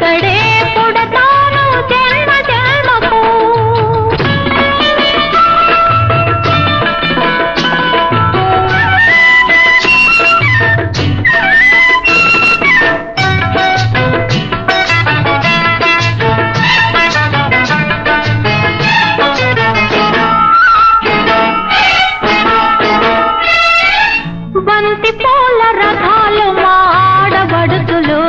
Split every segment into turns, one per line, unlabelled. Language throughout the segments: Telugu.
ఇక్కడే పుడతాను జన్మ జన్మకు. బంతి పూల రథాలు మా ఆడబడుతులు,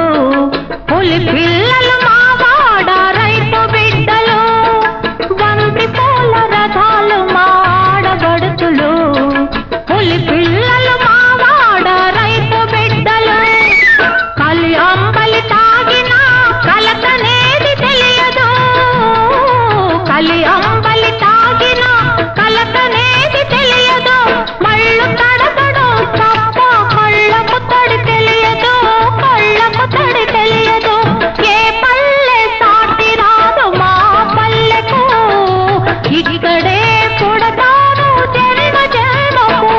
పులి పిల్లలు మా వాడ రైతు బిడ్డలు. బంతి పూల రథాలు మా ఆడబడుతులు, పులి పిల్లలు మా వాడ రైతు బిడ్డలు. కలి అంబలి తాగినా కలతనేది తెలియదు, కలి అంబలి తాగినా కలతనేది తెలియదు. మళ్ళు తడబడు తప్ప కళ్ళకు తడి తెలియదు, కళ్ళకు తడి తెలియదు. ఏ పల్లె సాటి రాదు మా పల్లెకు, ఇక్కడే పుడతాను జన్మ జన్మకు.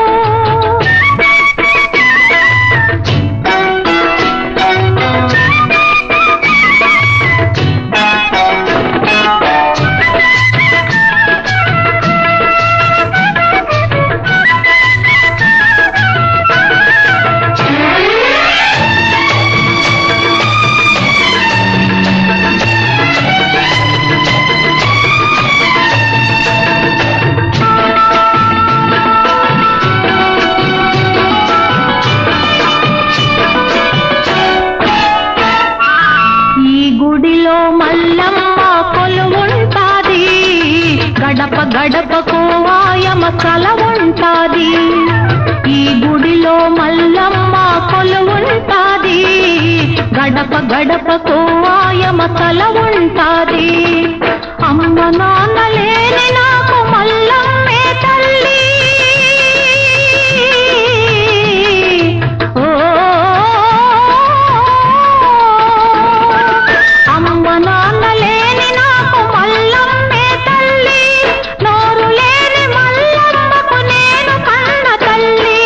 గుడిలో మల్లమ్మ కొలువుంటాది, గడప గడపకు ఆయమ కల ఉంటాది. ఈ గుడిలో మల్లమ్మ కొలువుంటాది, గడప గడపకు ఆయమ కల ఉంటాది. అమ్మ నాన్న లేని నాకు మల్లమ్మే తల్లి, అమ్మ నాన్న లేని నాకు మల్లమ్మే తల్లి. నోరు లేని మల్లమ్మకు నేను కన్న తల్లి.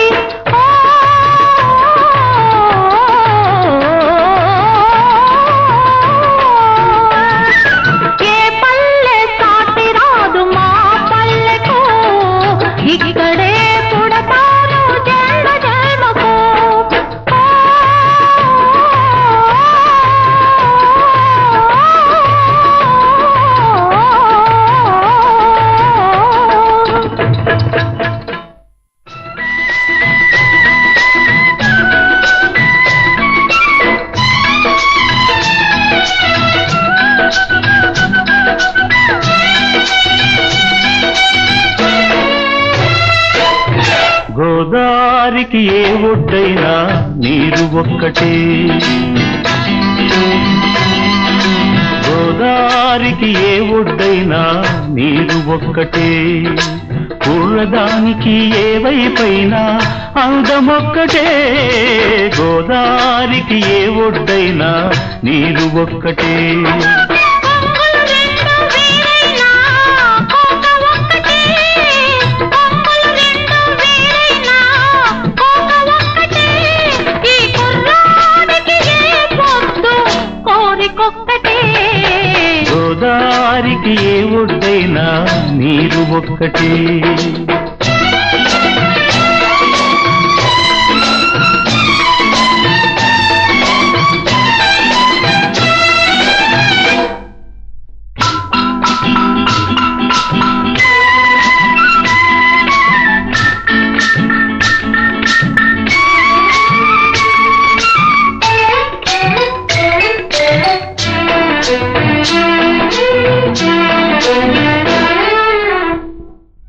ఏ పల్లె సాటి రాదు మా పల్లెకు, ఇక్కడే పుడతాను జన్మ జన్మకు.
గోదారికి ఏ ఒడ్డైనా నీరు ఒక్కటే, గోదారికి ఏ ఒడ్డైనా నీరు ఒక్కటే. పూలదానికి ఏ వైపైనా అందమొక్కటే, గోదారికి ఏ ఒడ్డైనా నీరు ఒక్కటే. గోదారికి ఏ ఒడ్డైనా నీరు ఒక్కటే.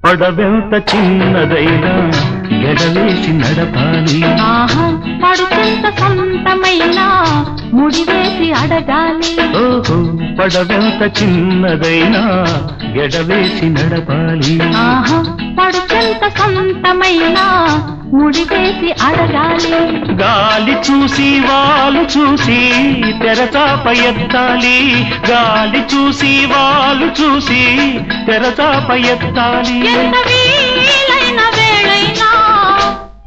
పడవెంత చిన్నదైనా ఎడవేసి నడపాలి,
పడుతుంత సొంతమైనా ముడివేసి అడగాలి.
ఓహో పడవెంత చిన్నదైనా ఎడవేసి నడపాలి,
పడుతుంత సొంతమైనా ముడివేసి అడగాలి.
గాలి చూసి వాళ్ళు చూసి తెరచాప ఎత్తాలి, గాలి చూసి వాళ్ళు చూసి తెరచాప ఎత్తాలి.
ఎంత వీలైన వేళైనా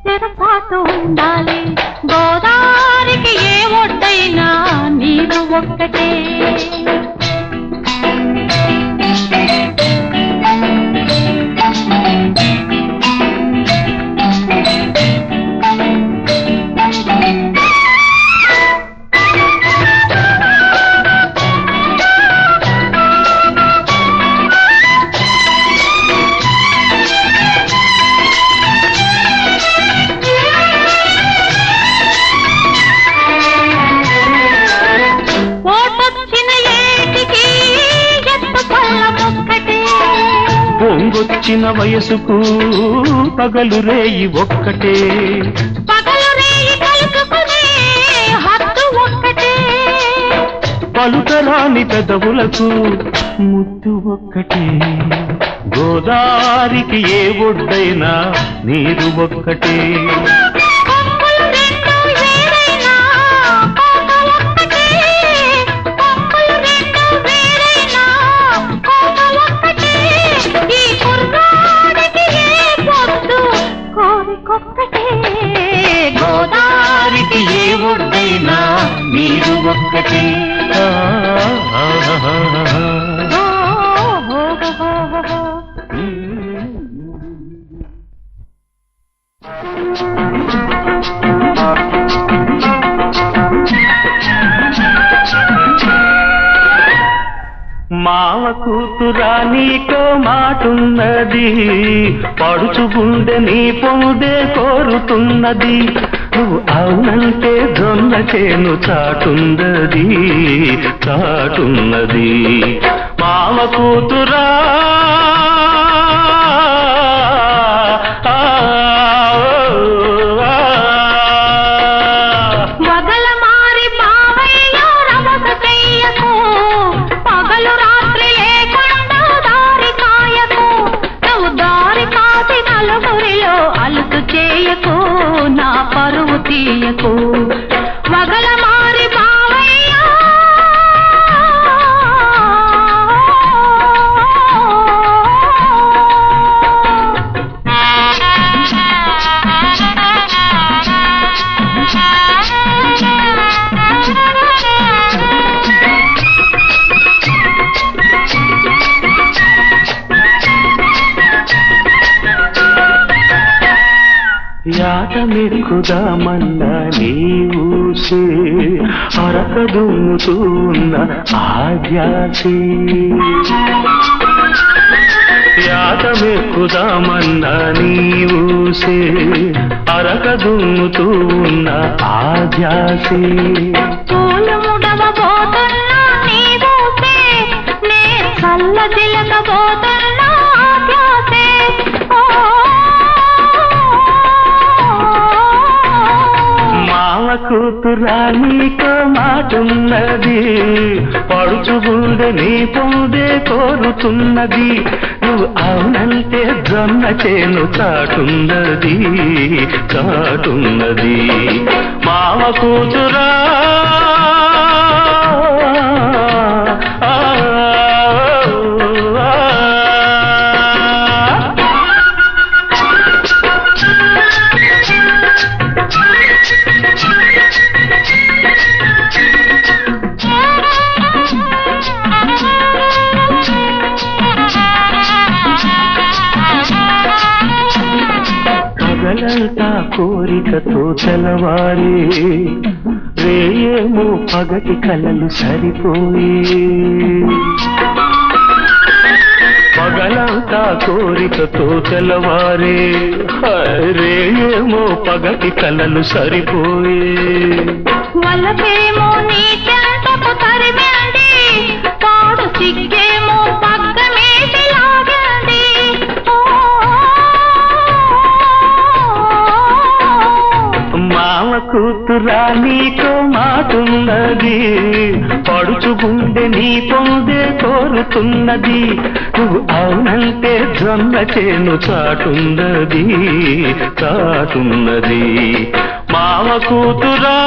తెరచాటు ఉండాలి. గోదావరి గోదారికి ఏ ఒడ్డైనా నీరు ఒక్కటే.
పొంగొచ్చిన వయసుకు పగలు రేయి ఒక్కటే.
పగలు రేయి కలుసుకునే హద్దు ఒక్కటే.
పలుకరాని పెదవులకు ముద్దు ఒక్కటే. గోదారికి ఏ ఒడ్డైనా నీరు ఒక్కటే. గోదారికి ఏ ఒడ్డైనా నీరు ఒక్కటే. మావ కూతురా నీకో మాటున్నది, పడుచు గుండె నీ పొందే కోరుతున్నది. నువ్వు అవునంటే జొన్న చేను చాటున్నది చాటున్నది. మావ కూతురా
చేయకు నా పరువు తీయకు వగల మారి బావయ్యా.
యాటమెక్కుదామన్న నీవూసే అరకదుమ్ముతూ ఉన్న ఆద్యాసే. యాటమెక్కుదామన్న నీవూసే అరకదుమ్ముతూ ఉన్న ఆద్యాసే.
పూలు ముడవబోతున్నా నీవూసే నే కళ్ళ జిలకబోతున్నా ఆద్యాసే.
కూతురా నీకో మాటున్నది, పడుచు గుండె నీ పొందే కోరుతున్నది. నువ్వు అవునంటే జొన్న చేను చాటున్నది చాటున్నది. మావ కూతురా పగలంతా కోరికతో తెలవారి రేయేమో పగటి కలలు సరిపోయి. పగలంతా కోరికతో తెలవారి రేయేమో పగటి కలలు సరిపోయి.
వలపేమో నీ చెంతకు తరిమండి, పాడు సిగ్గేమో పగ్గమేసి లాగండి.
మామ కూతురా నీకో మాటున్నది, పడుచు గుండె నీ పొందే కోరుతున్నది. నువ్వు అవునంటే జొన్న చేను చాటున్నది చాటున్నది. మామ కూతురా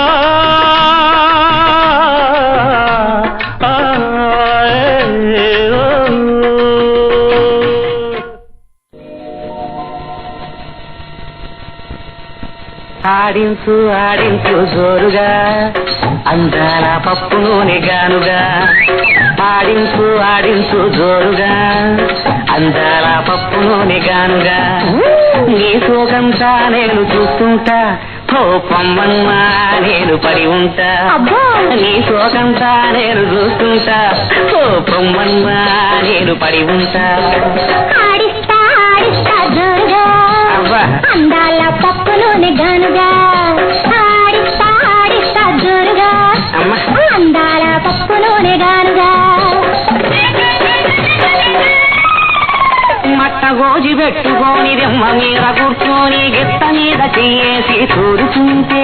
ఆడించు ఆడించు జోరుగా అందాల పప్పు నూనె గానుగా ఆడించు ఆడించు జోరుగా అందాల పప్పు నూనె గానుగా నీ సోకంతా నేను చూస్తుంటా పొమ్మన్నా నేను పడి ఉంటా నీ సోకంతా నేను చూస్తుంటా పొమ్మన్నా నేను పడి ఉంటా
ఆడిస్తా ఆడిస్తా జోరుగా అందాల పప్పు నూనె గానుగా ఆడిస్తా ఆడిస్తా జోరుగా అందాల పప్పు నూనె గానుగా
మట్ట గోజి పెట్టుకొని దిమ్మ మీద కూర్చొని గిత్త మీద చెయ్యేసి చూరుతుంటే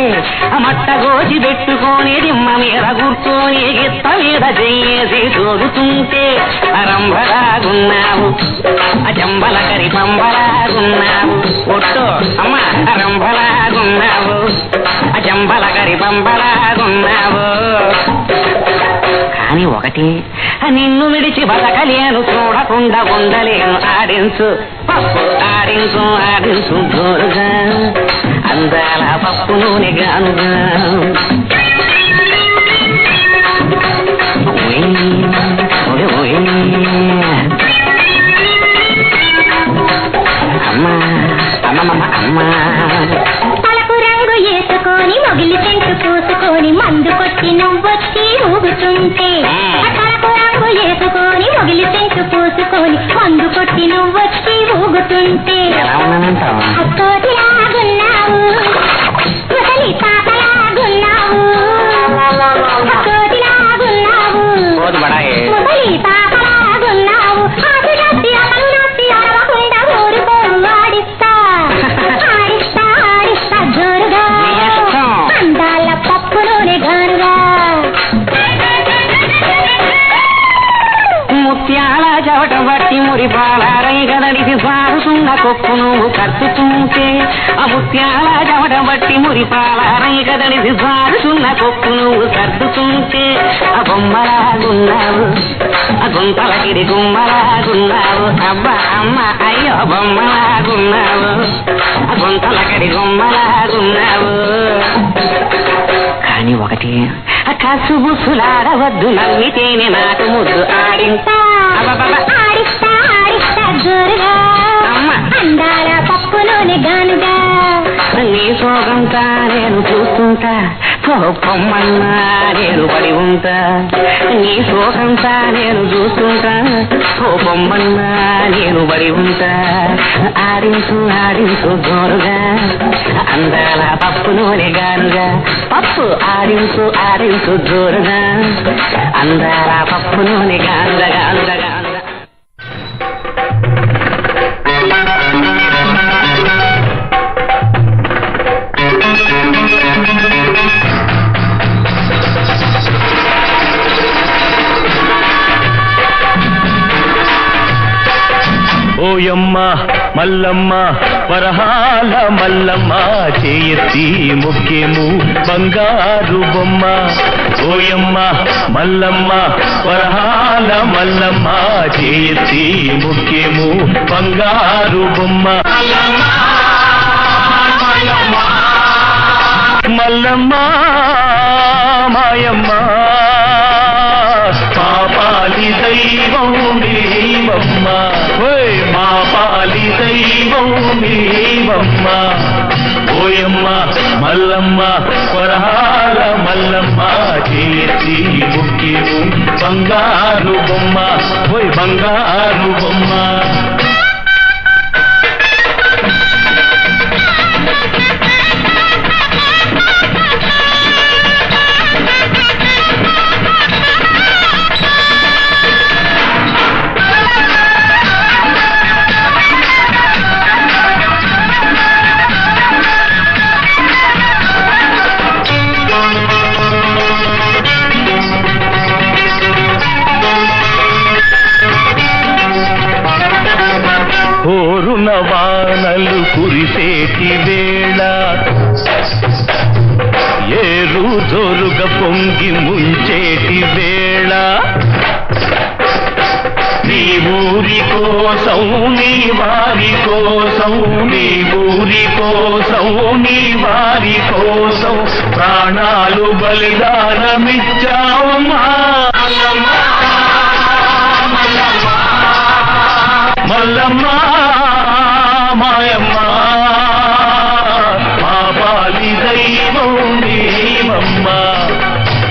మట్ట గోజి పెట్టుకొని దిమ్మ మీద కూర్చొని గిత్త మీద చెయ్యేసి చూరుతుంటే రంభలాగున్నావు జంబల కరి పంబలాగున్నావు ఒట్టు అమ్మ రంభలాగున్నావు జంబల కరి పంబలాగున్నావు కానీ ఒకటి నిన్ను విడిచి బతకలేను చూడకుండా ఉండలేను ఆడించు పప్పు ఆడించు ఆడించు జోరుగా అందాల పప్పు నూనె గానుగా అమ్మా అమ్మమ్మ అమ్మా
తలకు రంగు వేసుకొని మొగిలి చెంటు పూసుకొని మందు కొట్టి నువ్వొచ్చి ఊగుతుంటే తలకు రంగు వేసుకొని మొగిలి చెంటు పూసుకొని మందు కొట్టి నువ్వొచ్చి ఊగుతుంటే అక్కోటిలాగున్నావు ముసలి తాతలాగున్నావు అక్కోటిలాగున్నావు ముసలి తాతలాగున్నావు ఆకు నొప్పి అమలు నొప్పి అరవకుండా ఊరుకోరు ఆడిస్తా ఆడిస్తా ఆడిస్తా జోరుగా అందాల పప్పు నూనె గానుగా
ముత్యాల చవట బట్టి మురిపాల రైగదడిసి సారుతున్న కొప్పు నువ్వు కట్టుతుంటే ఆ ముత్యాల చవట బట్టి మురిపాల రైగదడిసి సారుతున్న కొప్పు నువ్వు కట్టుతుంటే ఆ బొమ్మలాగున్నావు ఆ గుంతలకిడి గుమ్మలాగున్నావు అబ్బా అమ్మ అయ్యో బొమ్మలాగున్నావు ఆ గుంతలకిడి గుమ్మలాగున్నావు కానీ ఒకటి కసుబుసులాడవద్దు నవ్వితేనే నాకు ముద్దు ఆడింతా
ఆడిస్తా ఆడిస్తా జోరుగా అందాల పప్పు నూనె గానుగా
నీ సోగంతా నేను చూస్తుంటా పొమ్మన్నా నేను పడి ఉంటా నీ సోగంతా నేను చూస్తుంటా పొమ్మన్నా నేను పడి ఉంటా ఆడించు ఆడించు జోరుగా అందాల పప్పు నూనె గానుగా పప్పు ఆడించు ఆడించు జోరుగా అందాల పప్పు నూనె గానుగా గానుగా గానుగా
ఓయమ్మ మల్లమ్మ వరహాల మల్లమ్మ చేయెత్తి ముఖ్యము బంగారు బొమ్మ ఓయమ్మ మల్లమ్మ వరహాల మల్లమ్మ చేయెత్తి ముఖ్యము బంగారు బొమ్మ మల్లమ్మ మాయమ్మ పాపాలి దైవం నీవమ్మ మా పాలి దైవం నీవమ్మ ఓయమ్మ మల్లమ్మ వరహాల మల్లమ్మ చేసి ముఖ్యము బంగారు బొమ్మ ఓయ్ బంగారు బొమ్మ వానలు కురిసేటి వేళ ఏరు జోరుగా పొంగి ముంచేటి వేళ నీ ఊరికో కోసం నీ వారి కోసం నీ ఊరి కోసం నీ వారి కోసం ప్రాణాలు బలిదానమిచ్చావమ్మా మల్లమ్మ మాయమ్మ మా పాలి దైవం నీవమ్మ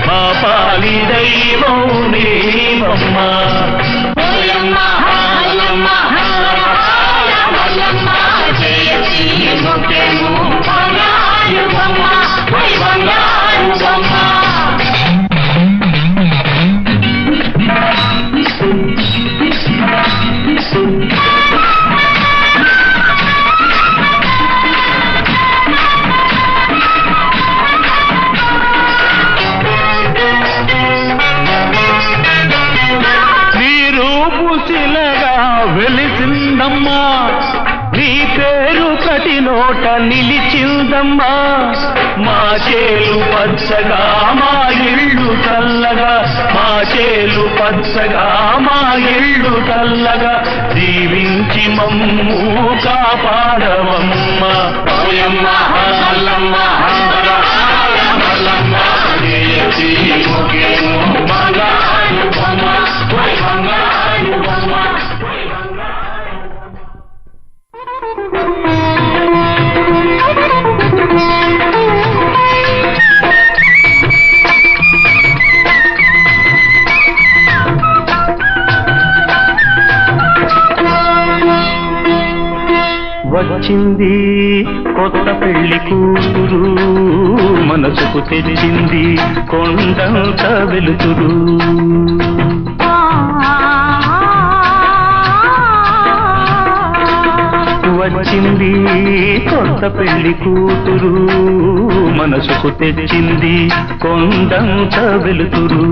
మా పాలి దైవం నీవమ్మ వెలిసిందమ్మా నీ పేరు ప్రతి నోట నిలిచిందమ్మా మా చేలు పచ్చగా మా ఇళ్ళు చల్లగా మా చేలు పచ్చగా మా ఇళ్ళు చల్లగా జీవించి మమ్ము కాపాడవమ్మ వచ్చింది కొత్త పెళ్లి కూతురు మనసుకు తెచ్చింది కొండంత వెలుతురు వచ్చింది కొత్త పెళ్లి కూతురు మనసుకు తెచ్చింది కొండంత వెలుతురు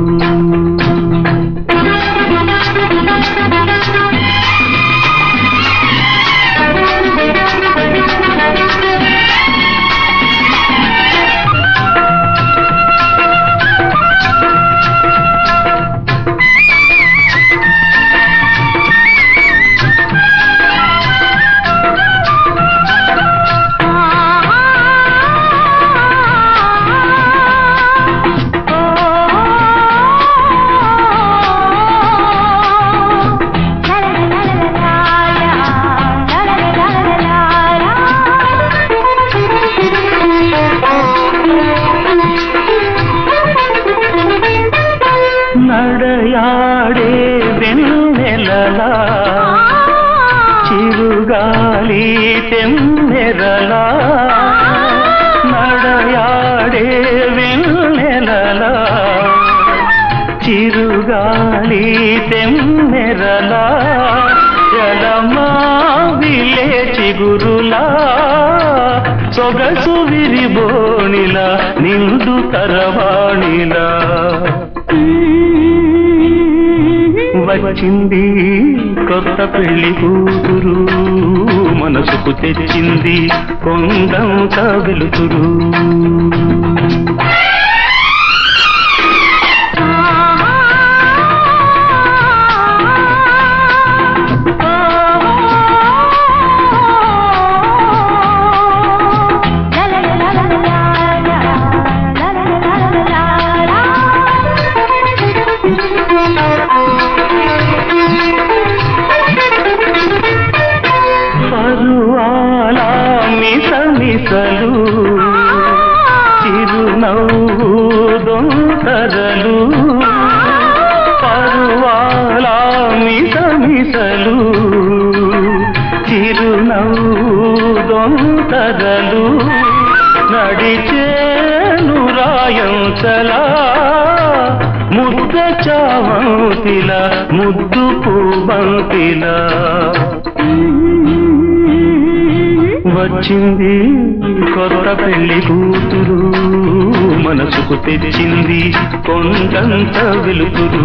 నడయాడే వెన్నెలలా చిరుగాలి తెమ్మెరలా నడయాడే వెన్నెలలా చిరుగాలి తెమ్మెరలా జలమా విలే చిగురులా సొగసు విరిబోనిలా నిండు తరవాణిలా వచ్చింది కొత్త పెళ్లి కూతురు మనసుకు తెచ్చింది కొండంత వెలుతురు మిసలు చిరునవ్వు దొంతరలు పరువాల మిసలు చిరునవ్వు దొంతరలు నడిచేను రాయంచలా ముద్ద చావంతిల ముద్దు పూబంతిల వచ్చింది కొత్త పెళ్లి కూతురు మనసుకు తెచ్చింది కొండంత వెలుతురు